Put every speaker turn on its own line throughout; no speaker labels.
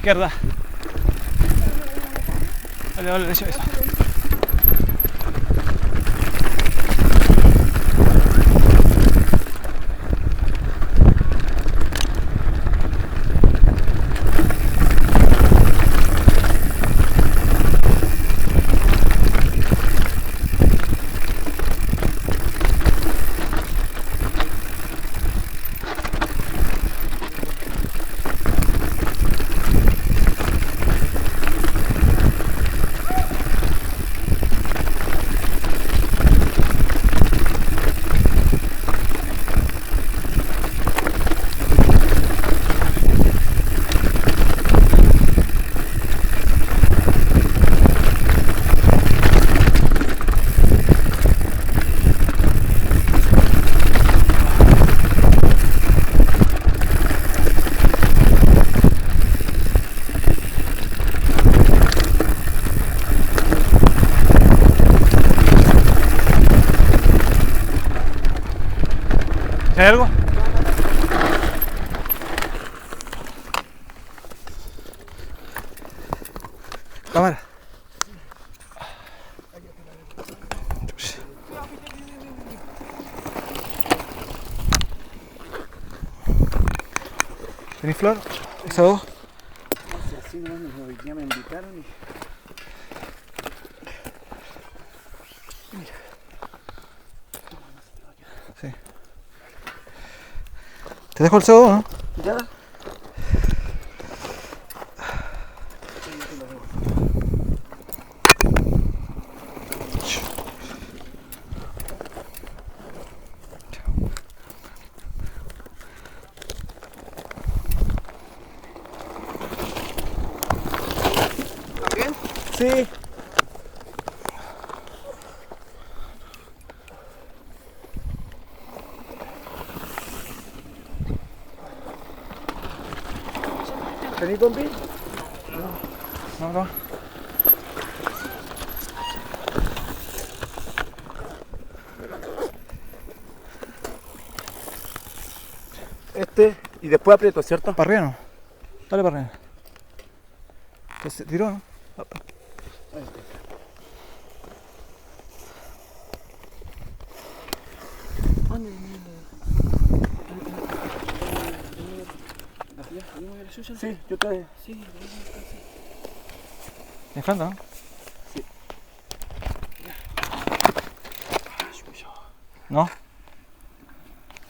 izquierda. Dale, dale, derecha, eso. ¿Hay algo? Cámara. ¿Tenés flor? ¿Esa dos?
Sí, no, hoy día me invitaron y... Mira.
Sí. ¿Te dejo el CO2, no?
¿Ya? ¿También? Sí. ¿Tenís compi?
No, no.
Y después aprieto, ¿cierto?
Para arriba no. Dale para arriba. ¿Que se tiró, no?
Sí, yo te...
¿Me encanta, no?
Sí.
¿No?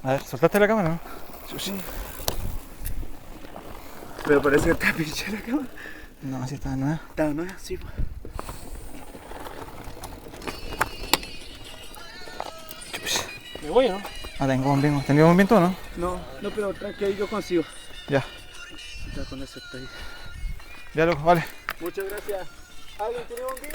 A ver, ¿soltaste la cámara, no?
Sí. Pero parece que está pinche la cámara.
No, así está nueva.
Está nueva, sí. ¿Me voy o no?
Ah, tengo movimiento. ¿Tenía movimiento o no?
No, pero tranqui, ahí yo consigo.
Ya.
Ya con eso estoy.
Ya, loco, vale.
Muchas gracias. ¿Alguien tiene bombín?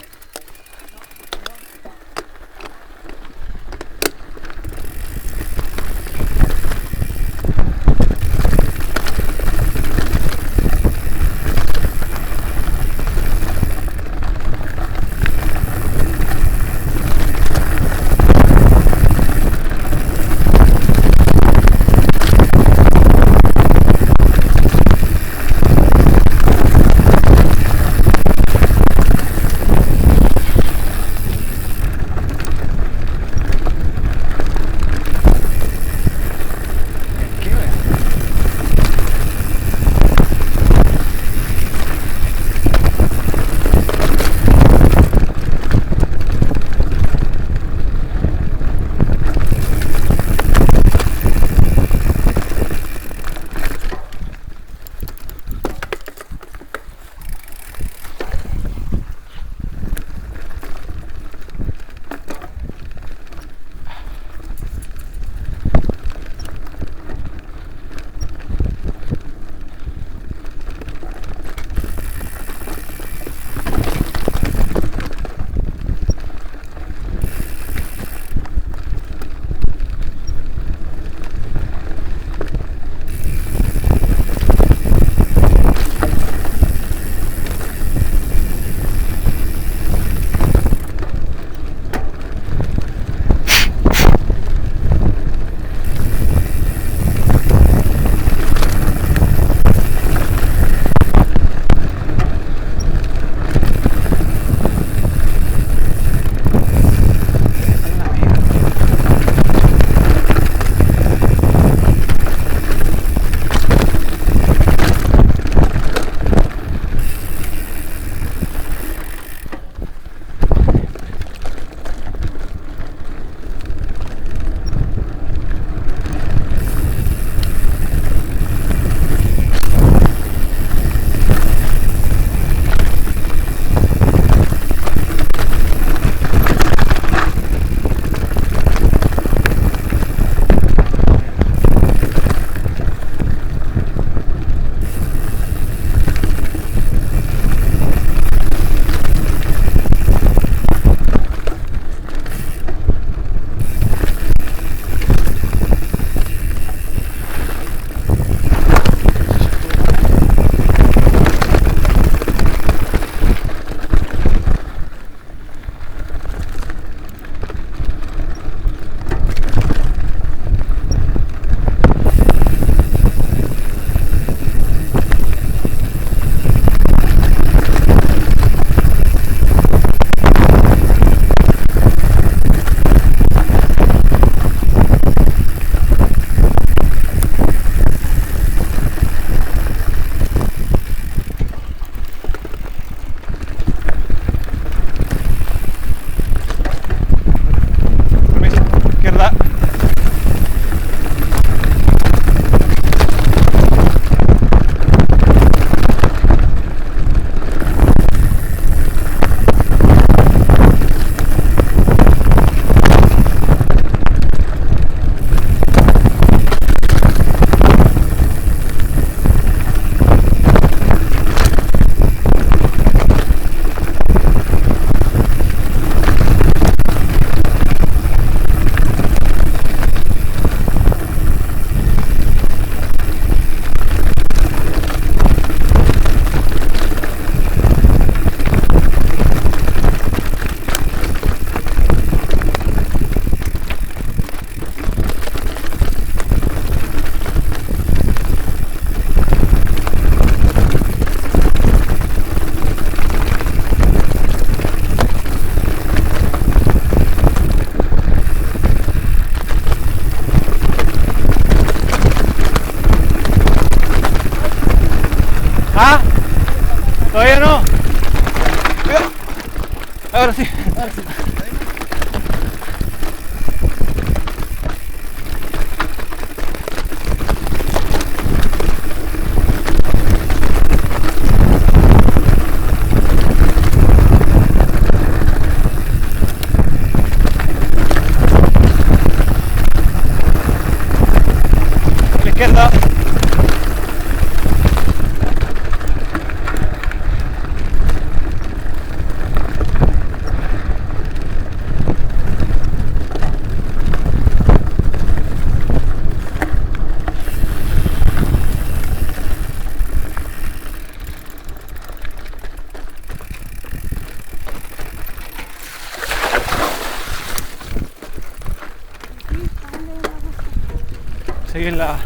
seguir la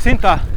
cinta.